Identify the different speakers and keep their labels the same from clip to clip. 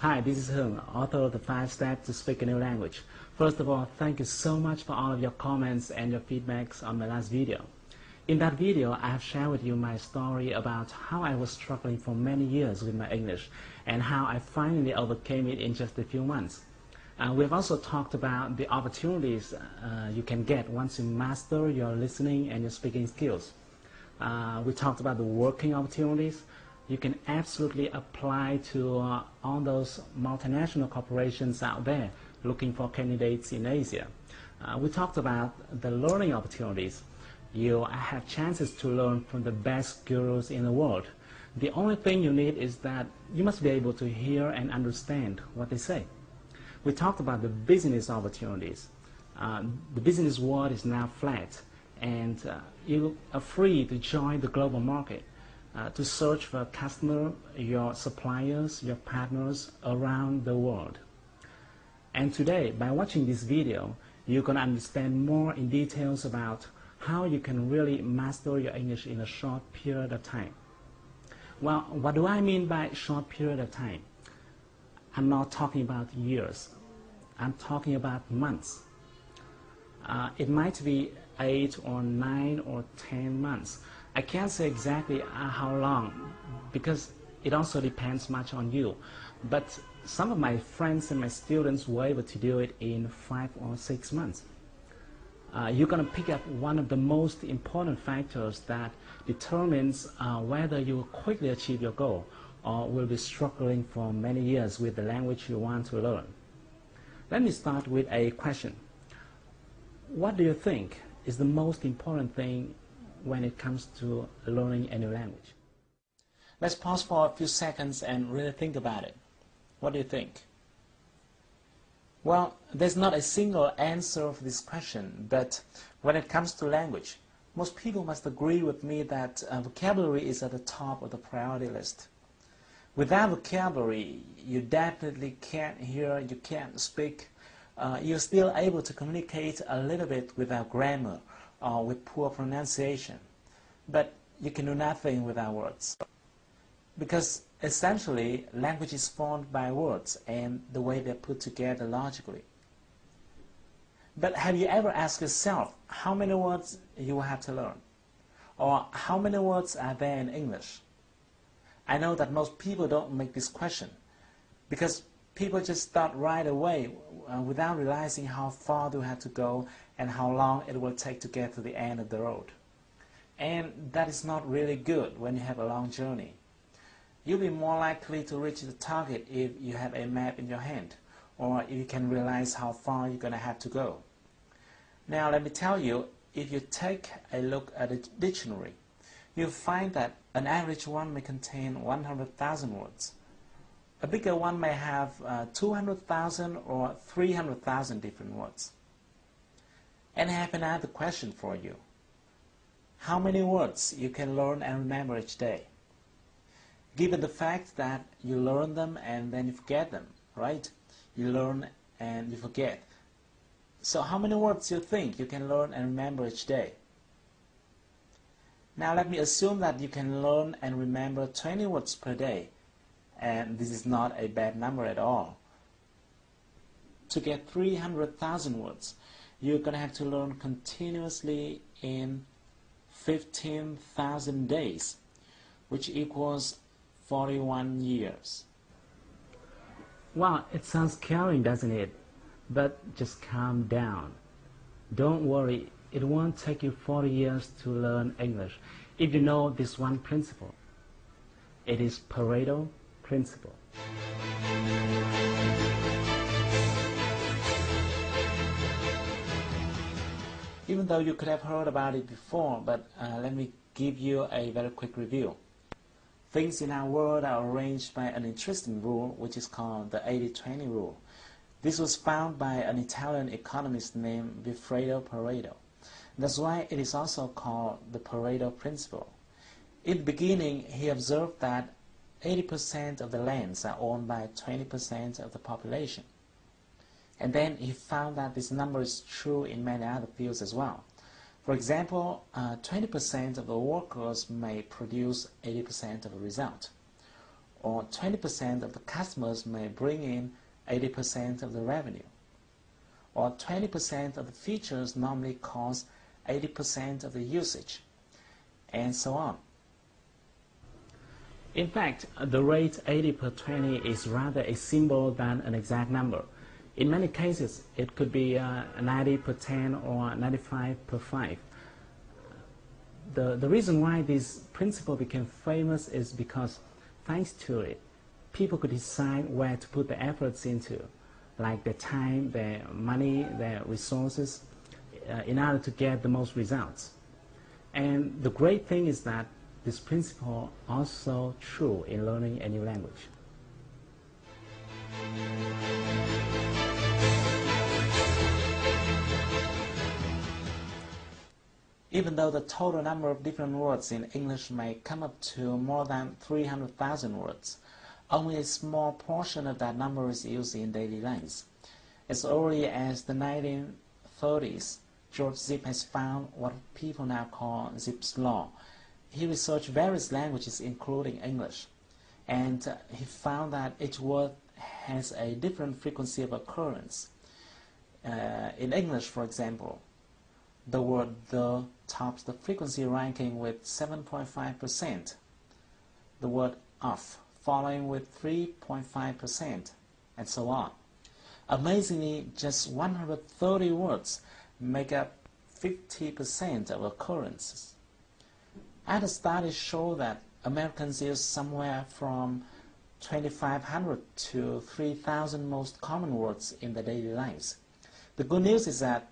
Speaker 1: Hi, this is Hung, author of the 5 Steps to Speak a New Language. First of all, thank you so much for all of your comments and your feedbacks on my last video. In that video, I have shared with you my story about how I was struggling for many years with my English and how I finally overcame it in just a few months. We've also talked about the opportunities you can get once you master your listening and your speaking skills. We talked about the working opportunities. You can absolutely apply to all those multinational corporations out there looking for candidates in Asia. We talked about the learning opportunities. You have chances to learn from the best gurus in the world. The only thing you need is that you must be able to hear and understand what they say. We talked about the business opportunities. The business world is now flat, and you are free to join the global market. To search for a customer, your suppliers, your partners around the world. And today, by watching this video, you can understand more in details about how you can really master your English in a short period of time. Well, what do I mean by short period of time? I'm not talking about years. I'm talking about months. It might be 8 or 9 or 10 months. I can't say exactly how long because it also depends much on you. But some of my friends and my students were able to do it in 5 or 6 months. You're going to pick up one of the most important factors that determines whether you will quickly achieve your goal or will be struggling for many years with the language you want to learn. Let me start with a question. What do you think is the most important thing when it comes to learning a new language? Let's pause for a few seconds and really think about it. What do you think? Well, there's not a single answer for this question, but when it comes to language, most people must agree with me that vocabulary is at the top of the priority list. Without vocabulary, you definitely can't hear, you can't speak. You're still able to communicate a little bit without grammar or with poor pronunciation, but you can do nothing without words. Because essentially, language is formed by words and the way they're put together logically. But have you ever asked yourself how many words you will have to learn? Or how many words are there in English? I know that most people don't make this question because people just start right away without realizing how far they have to go and how long it will take to get to the end of the road. And that is not really good when you have a long journey. You'll be more likely to reach the target if you have a map in your hand, or if you can realize how far you're going to have to go. Now let me tell you, if you take a look at a dictionary, you'll find that an average one may contain 100,000 words. A bigger one may have 200,000 or 300,000 different words. And I have another question for you. How many words you can learn and remember each day? Given the fact that you learn them and then you forget them, right? You learn and you forget. So how many words do you think you can learn and remember each day? Now let me assume that you can learn and remember 20 words per day. And this is not a bad number at all. To get 300,000 words, you're going to have to learn continuously in 15,000 days, which equals 41 years. Wow, it sounds scary, doesn't it? But just calm down. Don't worry, it won't take you 40 years to learn English if you know this one principle. It is Pareto principle. Even though you could have heard about it before, but let me give you a very quick review. Things in our world are arranged by an interesting rule, which is called the 80-20 rule. This was found by an Italian economist named Vilfredo Pareto. That's why it is also called the Pareto principle. In the beginning, he observed that 80% of the lands are owned by 20% of the population. And then he found that this number is true in many other fields as well. For example, 20% of the workers may produce 80% of the result. or 20% of the customers may bring in 80% of the revenue, or 20% of the features normally cause 80% of the usage, and so on. In fact, the rate 80 per 20 is rather a symbol than an exact number. In many cases, it could be 90 per 10 or 95 per 5. The reason why this principle became famous is because, thanks to it, people could decide where to put their efforts into, like their time, their money, their resources, in order to get the most results. And the great thing is that this principle also true in learning a new language. Even though the total number of different words in English may come up to more than 300,000 words, only a small portion of that number is used in daily life. As early as the 1930s, George Zip has found what people now call Zipf's law. He researched various languages, including English, and he found that each word has a different frequency of occurrence. In English, for example, the word "the" tops the frequency ranking with 7.5%, the word "of" following with 3.5%, and so on. Amazingly, just 130 words make up 50% of occurrences. Other studies show that Americans use somewhere from 2,500 to 3,000 most common words in their daily lives. The good news is that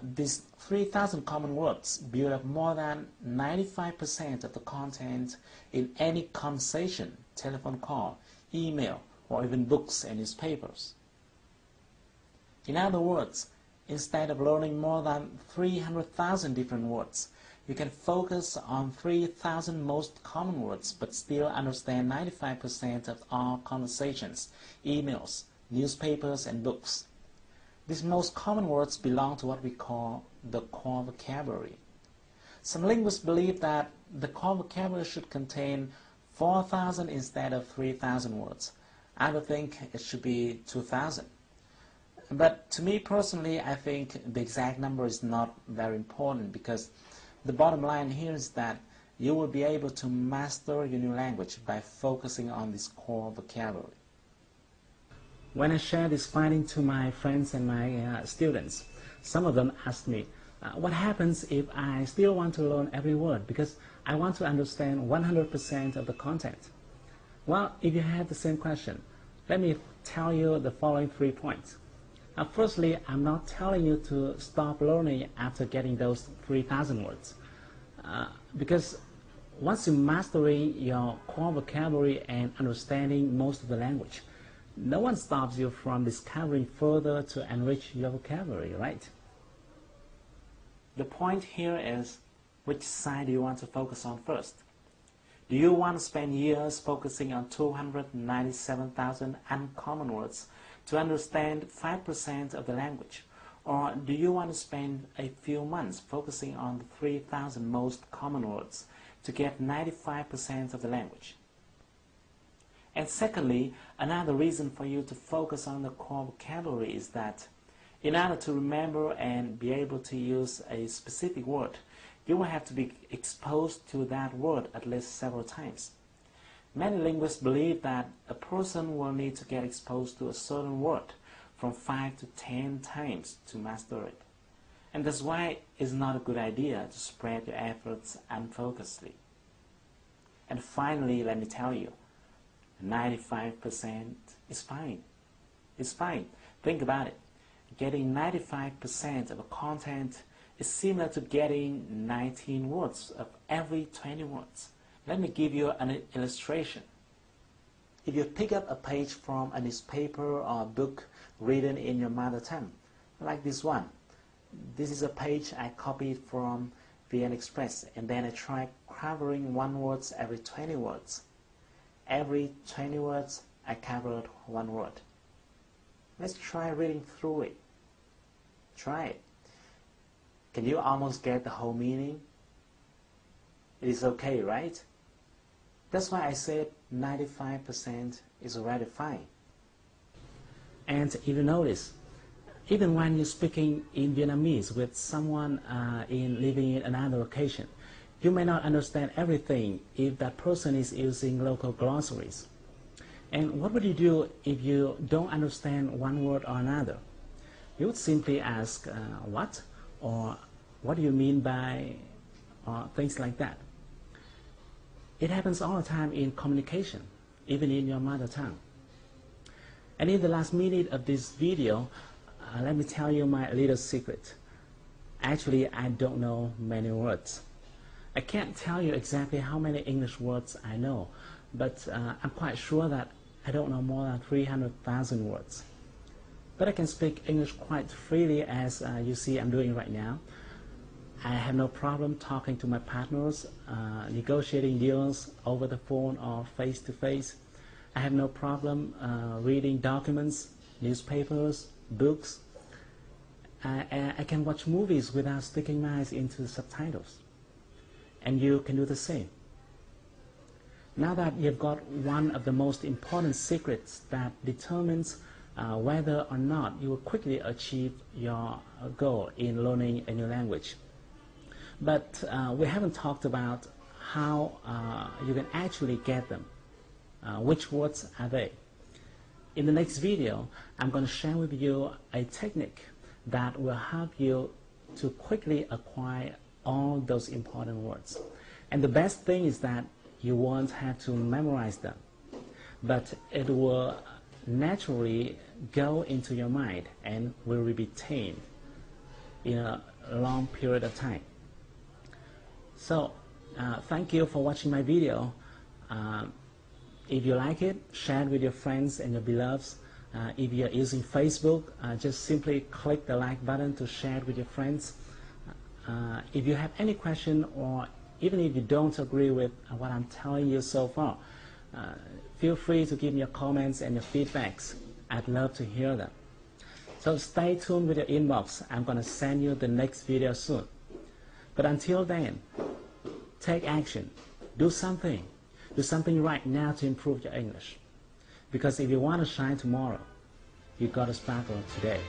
Speaker 1: these 3,000 common words build up more than 95% of the content in any conversation, telephone call, email, or even books and newspapers. In other words, instead of learning more than 300,000 different words, you can focus on 3,000 most common words but still understand 95% of all conversations, emails, newspapers, and books. These most common words belong to what we call the core vocabulary. Some linguists believe that the core vocabulary should contain 4,000 instead of 3,000 words. Others think it should be 2,000. But to me personally, I think the exact number is not very important, because the bottom line here is that you will be able to master your new language by focusing on this core vocabulary. When I share this finding to my friends and my students, some of them ask me, what happens if I still want to learn every word because I want to understand 100% of the content? Well, if you have the same question, let me tell you the following 3 points. Firstly, I'm not telling you to stop learning after getting those 3,000 words. Because once you're mastering your core vocabulary and understanding most of the language, no one stops you from discovering further to enrich your vocabulary, right? The point here is, which side do you want to focus on first? Do you want to spend years focusing on 297,000 uncommon words to understand 5% of the language? Or do you want to spend a few months focusing on the 3,000 most common words to get 95% of the language? And secondly, another reason for you to focus on the core vocabulary is that in order to remember and be able to use a specific word, you will have to be exposed to that word at least several times. Many linguists believe that a person will need to get exposed to a certain word from 5 to 10 times to master it. And that's why it's not a good idea to spread your efforts unfocusedly. And finally, let me tell you, 95% is fine. It's fine. Think about it. Getting 95% of a content is similar to getting 19 words of every 20 words. Let me give you an illustration. If you pick up a page from a newspaper or a book written in your mother tongue, like this one. This is a page I copied from VN Express, and then I tried covering one word every 20 words. Every 20 words, I covered one word. Let's try reading through it. Try it. Can you almost get the whole meaning? It is okay, right? That's why I said 95% is already fine. And if you notice, even when you're speaking in Vietnamese with someone living in another location, you may not understand everything if that person is using local glossaries. And what would you do if you don't understand one word or another? You would simply ask, what? Or what do you mean by, or things like that. It happens all the time in communication, even in your mother tongue. And in the last minute of this video, let me tell you my little secret. Actually, I don't know many words. I can't tell you exactly how many English words I know, but I'm quite sure that I don't know more than 300,000 words. But I can speak English quite freely, as you see I'm doing right now. I have no problem talking to my partners, negotiating deals over the phone or face-to-face. I have no problem reading documents, newspapers, books. I can watch movies without sticking my eyes into the subtitles. And you can do the same. Now that you've got one of the most important secrets that determines whether or not you will quickly achieve your goal in learning a new language. But we haven't talked about how you can actually get them. Which words are they? In the next video, I'm going to share with you a technique that will help you to quickly acquire all those important words. And the best thing is that you won't have to memorize them, but it will naturally go into your mind and will be retained in a long period of time. So, thank you for watching my video. If you like it, share it with your friends and your beloveds. If you're using Facebook, just simply click the like button to share it with your friends. If you have any question, or even if you don't agree with what I'm telling you so far, feel free to give me your comments and your feedbacks. I'd love to hear them. So stay tuned with your inbox. I'm going to send you the next video soon. But until then, take action. Do something. Do something right now to improve your English. Because if you want to shine tomorrow, you've got to sparkle today.